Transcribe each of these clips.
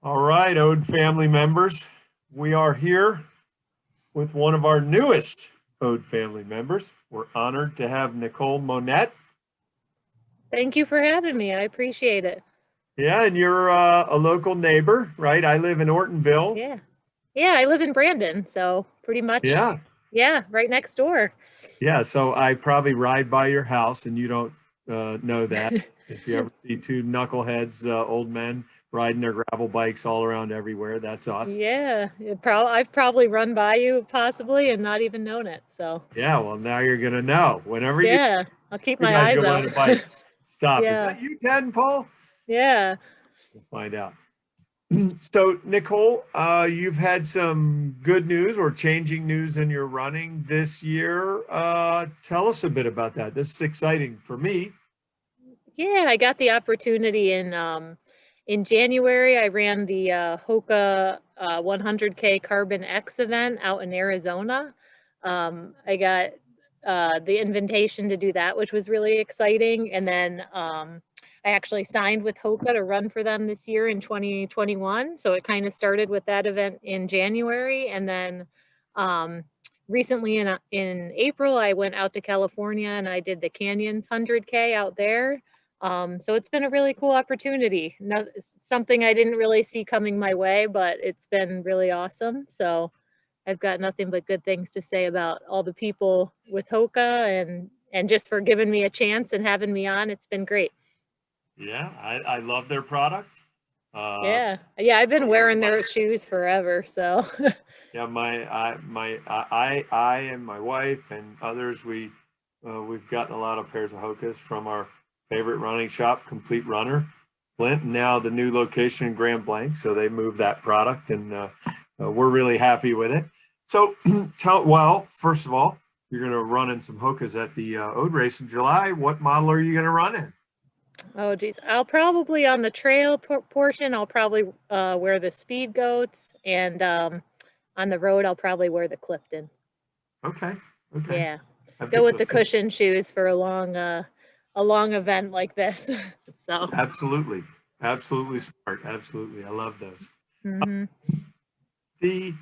All right, Ode family members, we are here with one of our newest Ode family members. We're honored to have Nicole Monette. Thank you for having me. I appreciate it. Yeah, and you're a local neighbor, right? I live in Ortonville. Yeah. Yeah, I live in Brandon, so pretty much, Yeah, yeah, right next door. yeah. So I probably ride by your house, and you don't know that. If you ever see two knuckleheads, old men riding their gravel bikes all around everywhere, that's us. Yeah, I've probably run by you possibly and not even known it. So, Yeah, well, now you're gonna know. Whenever yeah, I'll keep you my guys eyes go out. by the bike, stop. Is Yeah. that you, Ted and Paul? Yeah. We'll find out. So, Nicole, you've had some good news or changing news in your running this year. Tell us a bit about that. This is exciting for me. Yeah, I got the opportunity in January. I ran the Hoka 100K Carbon X event out in Arizona. I got the invitation to do that, which was really exciting. And then I actually signed with Hoka to run for them this year in 2021. So it kind of started with that event in January, and then um, recently in April, I went out to California and I did the Canyons 100K out there. So it's been a really cool opportunity. Something I didn't really see coming my way, but it's been really awesome. So I've got nothing but good things to say about all the people with Hoka and just for giving me a chance and having me on. It's been great. Yeah, I love their product. Uh, Yeah. Yeah, I've been wearing their shoes forever, so yeah, I and my wife and others, we've gotten a lot of pairs of Hokas from our favorite running shop, Complete Runner, Flint. And now the new location in Grand Blanc, so they moved that product, and we're really happy with it. So, well, first of all, you're going to run in some Hokas at the Ode race in July. What model are you going to run in? oh geez, I'll probably on the trail portion, I'll probably wear the Speed Goats, and on the road, I'll probably wear the Clifton. Okay, okay. Yeah, I go think with the cushion shoes for a long event like this. So, absolutely, absolutely smart. Absolutely, I love those. mhm. The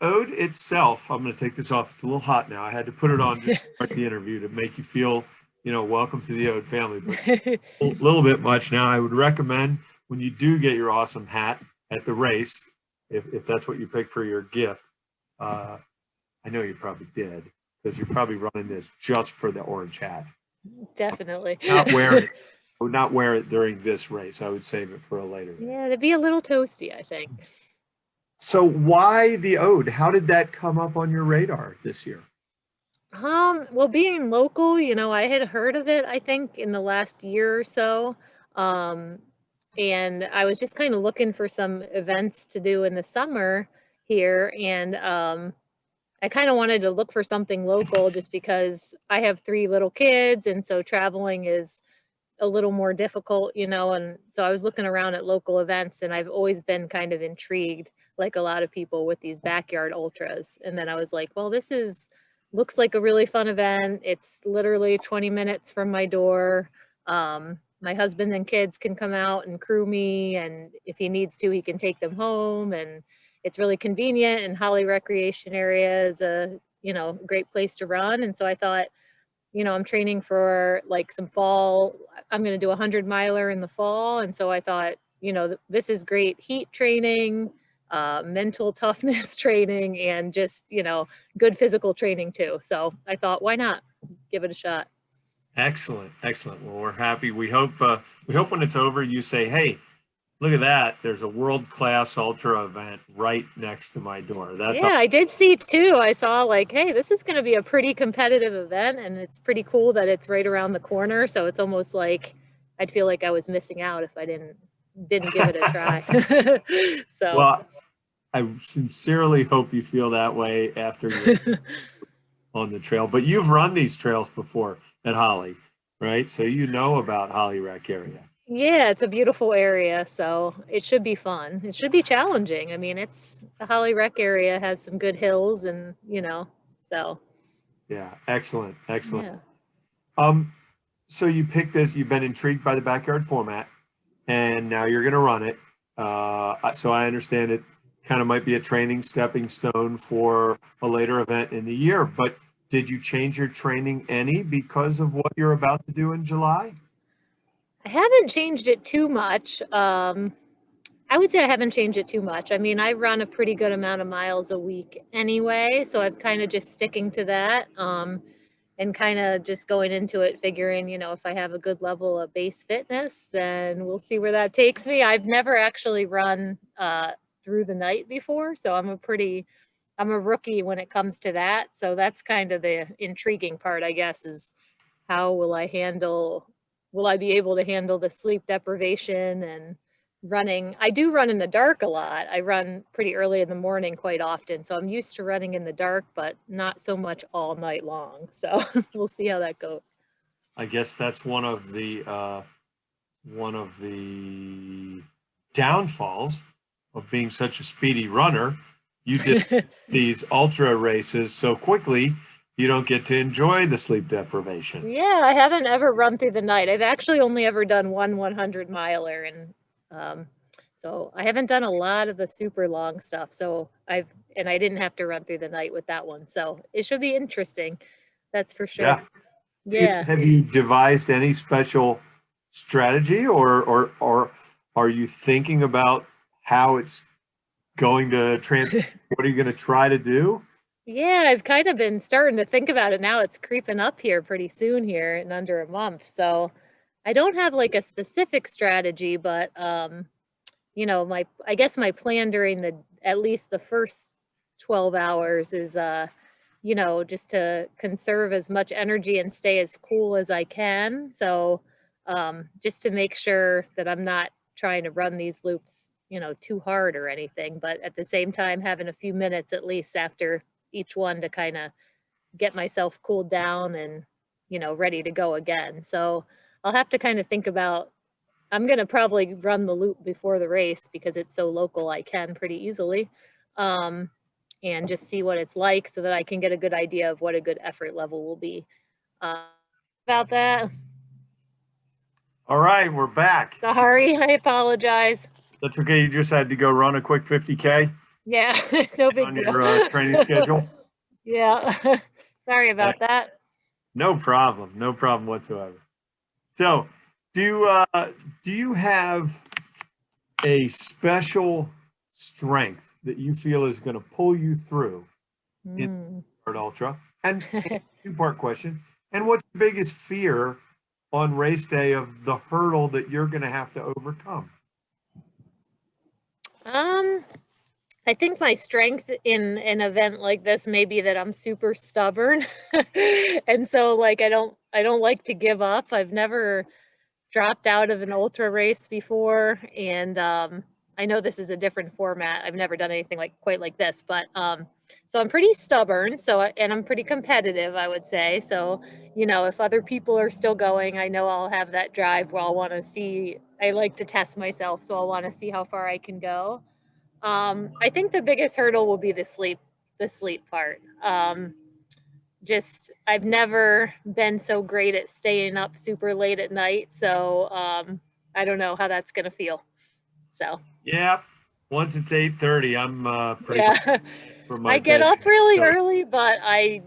Ode itself, I'm going to take this off. It's a little hot now. I had to put it on just to start the interview to make you feel, welcome to the Ode family. But a little bit much now. I would recommend when you do get your awesome hat at the race, if that's what you pick for your gift. I know you probably did, because you're probably running this just for the orange hat. Definitely. Not wear it. I would not wear it during this race. I would save it for a later race. Yeah, it'd be a little toasty, I think. So why the Ode? How did that come up on your radar this year? Well, being local, I had heard of it, I think, in the last year or so. Um, and I was just kind of looking for some events to do in the summer here. And I kind of wanted to look for something local just because I have three little kids. And so traveling is a little more difficult, and so I was looking around at local events, and I've always been kind of intrigued, like a lot of people, with these backyard ultras. And then I was like, well, looks like a really fun event. It's literally 20 minutes from my door. My husband and kids can come out and crew me, and if he needs to, he can take them home, and it's really convenient. And Holly Recreation Area is a great place to run. And so I thought, I'm training for like some fall. I'm going to do a 100-miler in the fall. And so I thought, this is great heat training, mental toughness training, and just, good physical training too. So I thought, why not give it a shot? Excellent, excellent. Well, we're happy. We hope when it's over, you say, "Hey, look at that! There's a world-class ultra event right next to my door." That's Yeah, I did see too. I saw like, hey, this is going to be a pretty competitive event, and it's pretty cool that it's right around the corner. So it's almost like I'd feel like I was missing out if I didn't give it a try. So well, I sincerely hope you feel that way after you're on the trail. But you've run these trails before at Holly, right? So you know about Holly Rec area. yeah, it's a beautiful area, so it should be fun. It should be challenging. I mean, it's the Holly Rec area has some good hills, and so Yeah, excellent, excellent. yeah. So you picked this. You've been intrigued by the backyard format, and now you're going to run it. So I understand it kind of might be a training stepping stone for a later event in the year, but did you change your training any because of what you're about to do in July? I haven't changed it too much. I would say I haven't changed it too much. I mean, I run a pretty good amount of miles a week anyway, so I'm kind of just sticking to that. And kind of just going into it figuring, if I have a good level of base fitness, then we'll see where that takes me. I've never actually run through the night before, so I'm a rookie when it comes to that. So that's kind of the intriguing part, I guess, is how will I be able to handle the sleep deprivation and running. I do run in the dark a lot. I run pretty early in the morning quite often, so I'm used to running in the dark, but not so much all night long. So we'll see how that goes. I guess that's one of the downfalls of being such a speedy runner. You did these ultra races so quickly, you don't get to enjoy the sleep deprivation. Yeah, I haven't ever run through the night. I've actually only ever done one 100 miler, and um, so I haven't done a lot of the super long stuff. And I didn't have to run through the night with that one. So it should be interesting. That's for sure. Yeah. Yeah. Have you devised any special strategy, or are you thinking about how it's going to transfer? What are you going to try to do? Yeah, I've kind of been starting to think about it now. It's creeping up here pretty soon here in under a month. So I don't have like a specific strategy, but I guess my plan during the at least the first 12 hours is just to conserve as much energy and stay as cool as I can. So just to make sure that I'm not trying to run these loops, too hard or anything, but at the same time having a few minutes at least after each one to kind of get myself cooled down and, ready to go again. So I'll have to kind of think about I'm gonna probably run the loop before the race because it's so local, I can pretty easily, um, and just see what it's like so that I can get a good idea of what a good effort level will be. Uh, about that. All right, we're back. Sorry, I apologize. That's okay. You just had to go run a quick 50K Yeah, no big on deal. your training schedule. Yeah, sorry about that. No problem. No problem whatsoever. So, do you have a special strength that you feel is going to pull you through in Mm. Art Ultra? And two-part question. And what's your biggest fear on race day of the hurdle that you're going to have to overcome? Um, I think my strength in an event like this may be that I'm super stubborn. And so like I don't like to give up. I've never dropped out of an ultra race before, and I know this is a different format. I've never done anything like quite like this, but so I'm pretty stubborn. And I'm pretty competitive, I would say. So if other people are still going, I know I'll have that drive where I'll want to see. I like to test myself, so I'll want to see how far I can go. I think the biggest hurdle will be the sleep part. Just I've never been so great at staying up super late at night, so I don't know how that's gonna feel. So Yeah, once it's 8:30, I'm pretty much yeah, for my I get bed. up really So, early, but I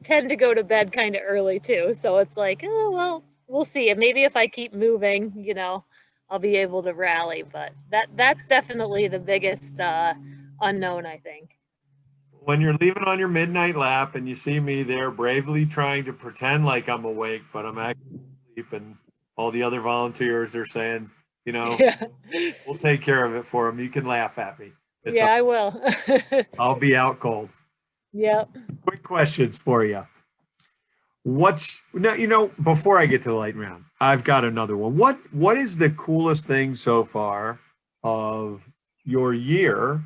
tend to go to bed kind of early too. So it's like, oh well, we'll see. And maybe if I keep moving, I'll be able to rally. But that's definitely the biggest unknown, I think. when you're leaving on your midnight lap and you see me there bravely trying to pretend like I'm awake, but I'm actually asleep, and all the other volunteers are saying, Yeah, we'll take care of it for them. You can laugh at me. It's yeah, I will. I'll be out cold. Yep. Quick questions for you. What's no, before I get to the lightning round, I've got another one. What is the coolest thing so far of your year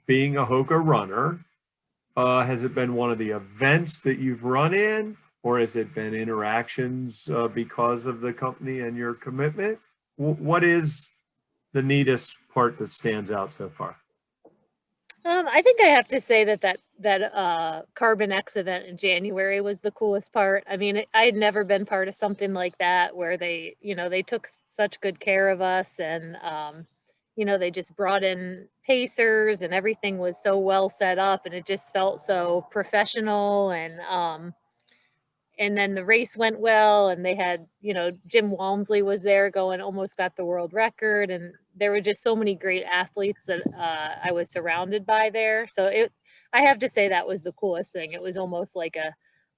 being a Hoka runner? Has it been one of the events that you've run in, or has it been interactions because of the company and your commitment? What is the neatest part that stands out so far? I think I have to say that Carbon X event in January was the coolest part. I mean, I had never been part of something like that where they took such good care of us and they just brought in pacers and everything was so well set up and it just felt so professional. And then the race went well and they had, Jim Walmsley was there going, almost got the world record. And there were just so many great athletes that I was surrounded by there. So I have to say that was the coolest thing. It was almost like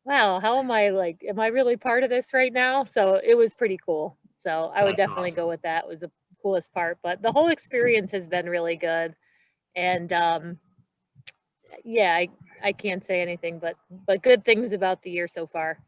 wow, how am I really part of this right now? So it was pretty cool. So I would That's definitely go awesome. with that. It was the coolest part, but the whole experience has been really good. And yeah, I can't say anything but good things about the year so far.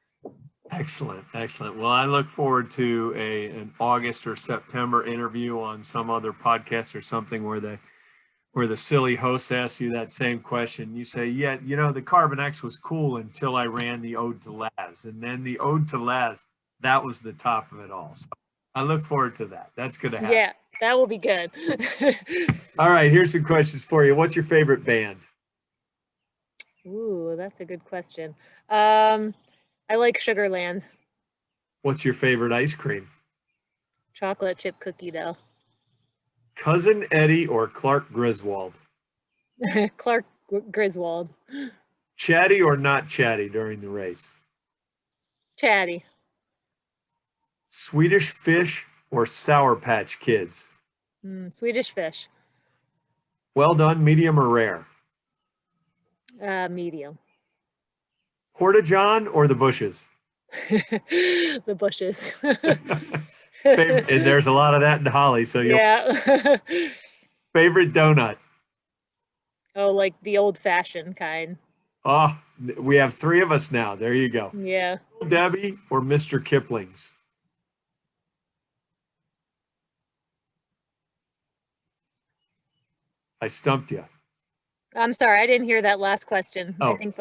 Excellent, excellent. Well, I look forward to an August or September interview on some other podcast or something where the silly host asks you that same question. You say, yeah, the Carbon X was cool until I ran the Ode to Laz. And then the Ode to Laz, that was the top of it all. So I look forward to that. That's going to happen. Yeah, that will be good. All right, here's some questions for you. What's your favorite band? Ooh, that's a good question. I like Sugarland. What's your favorite ice cream? Chocolate chip cookie dough. Cousin Eddie or Clark Griswold? Clark Griswold. Chatty or not chatty during the race? Chatty. Swedish Fish or Sour Patch Kids? Swedish Fish. Well done, medium or rare? Medium. Porta-John or the Bushes? The Bushes. And there's a lot of that in Holly, so yeah. Favorite donut? Oh, like the old-fashioned kind. Oh, we have 3 of us now. There you go. Yeah. Debbie or Mr. Kipling's? I stumped you. I'm sorry, I didn't hear that last question. Oh. I think,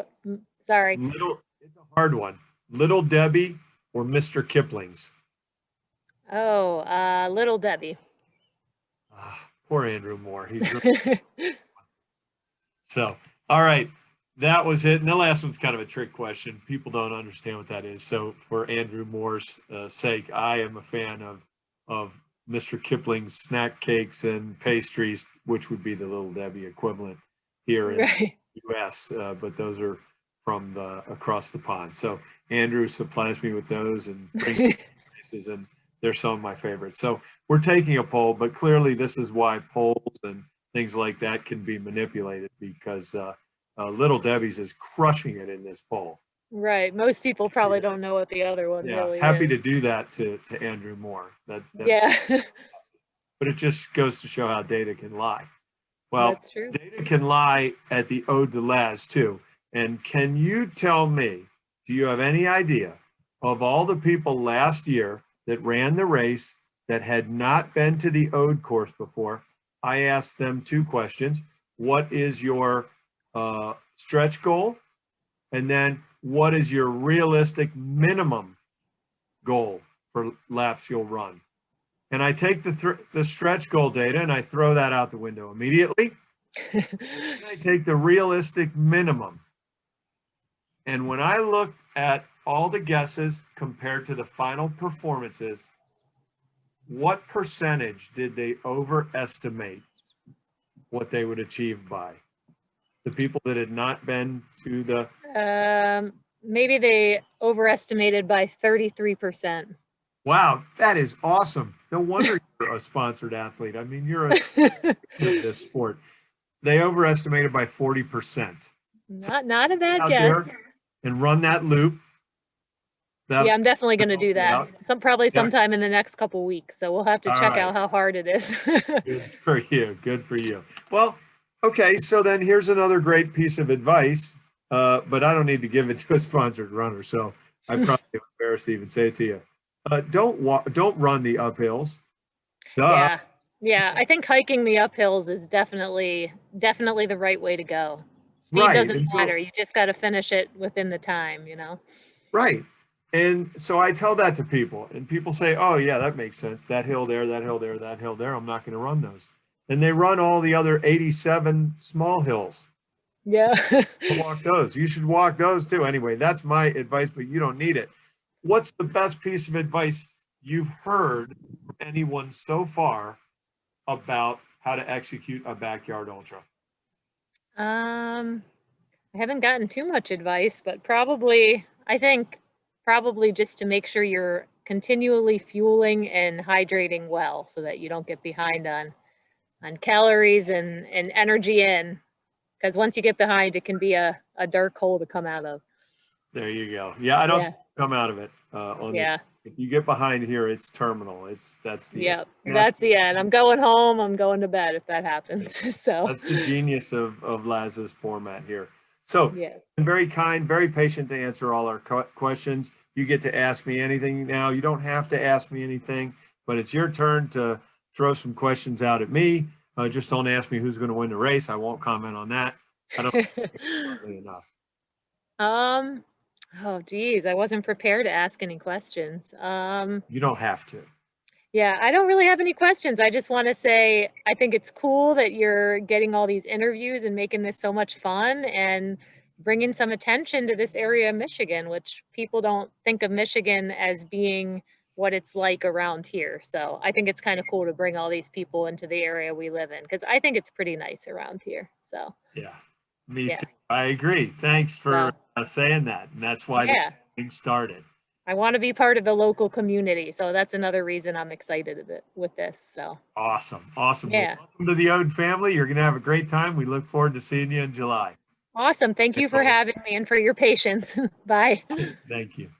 sorry. It's a hard one. Little Debbie or Mr. Kipling's? Oh, Little Debbie. Poor Andrew Moore. He's really so. All right, that was it. And the last one's kind of a trick question. People don't understand what that is. So for Andrew Moore's sake, I am a fan of Mr. Kipling's snack cakes and pastries, which would be the Little Debbie equivalent here in the U.S. But those are from across the pond. So Andrew supplies me with those and brings places, and they're some of my favorites. So we're taking a poll, but clearly this is why polls and things like that can be manipulated, because Little Debbie's is crushing it in this poll. Right. Most people probably don't know what the other one really happy is. to do that to Andrew Moore. Yeah. But it just goes to show how data can lie. Well, that's true. Data can lie at the Ode to Laz too. And can you tell me, do you have any idea of all the people last year that ran the race that had not been to the Ode course before? I asked them 2 questions. What is your stretch goal? And then what is your realistic minimum goal for laps you'll run? And I take the stretch goal data and I throw that out the window immediately. And I take the realistic minimum. And when I looked at all the guesses compared to the final performances, what percentage did they overestimate what they would achieve by? The people that had not been to the... maybe they overestimated by 33%. Wow, that is awesome. No wonder you're a sponsored athlete. I mean, you're this sport. They overestimated by 40%. Not a bad guess. And run that loop. Yeah, I'm definitely going to do that. Probably sometime in the next couple weeks. So we'll have to check out how hard it is. Good for you. Good for you. Well, okay. So then here's another great piece of advice, but I don't need to give it to a sponsored runner. So I probably embarrassed to even say it to you. Don't run the uphills. Duh. Yeah. I think hiking the uphills is definitely the right way to go. Speed doesn't matter. You just got to finish it within the time, Right. And so I tell that to people, and people say, oh yeah, that makes sense. That hill there, that hill there, that hill there. I'm not going to run those. And they run all the other 87 small hills. Yeah. Walk those. You should walk those too. Anyway, that's my advice, but you don't need it. What's the best piece of advice you've heard from anyone so far about how to execute a backyard ultra? I haven't gotten too much advice, but probably, I think probably just to make sure you're continually fueling and hydrating well so that you don't get behind on calories and energy in. Because once you get behind, it can be a dark hole to come out of. There you go. Yeah, I don't Yeah, come out of it on this. yeah, If you get behind here, it's terminal. That's the end. yep. And That's the end. I'm going home. I'm going to bed if that happens. So, that's the genius of Laz's format here. So, yeah. been very kind, very patient to answer all our questions. You get to ask me anything now. You don't have to ask me anything, but it's your turn to throw some questions out at me. Just don't ask me who's going to win the race. I won't comment on that. I don't think enough. Um, oh geez, I wasn't prepared to ask any questions. You don't have to. Yeah, I don't really have any questions. I just want to say I think it's cool that you're getting all these interviews and making this so much fun and bringing some attention to this area of Michigan, which people don't think of Michigan as being what it's like around here. So I think it's kind of cool to bring all these people into the area we live in because I think it's pretty nice around here. So Yeah, me yeah, too. I agree. Thanks for so saying that. And that's why the yeah, thing started. I want to be part of the local community. So that's another reason I'm excited with this. So Awesome. Awesome. Well, yeah. welcome to the Ode family. You're going to have a great time. We look forward to seeing you in July. Awesome. Thank you for having me and for your patience. Bye. Thank you.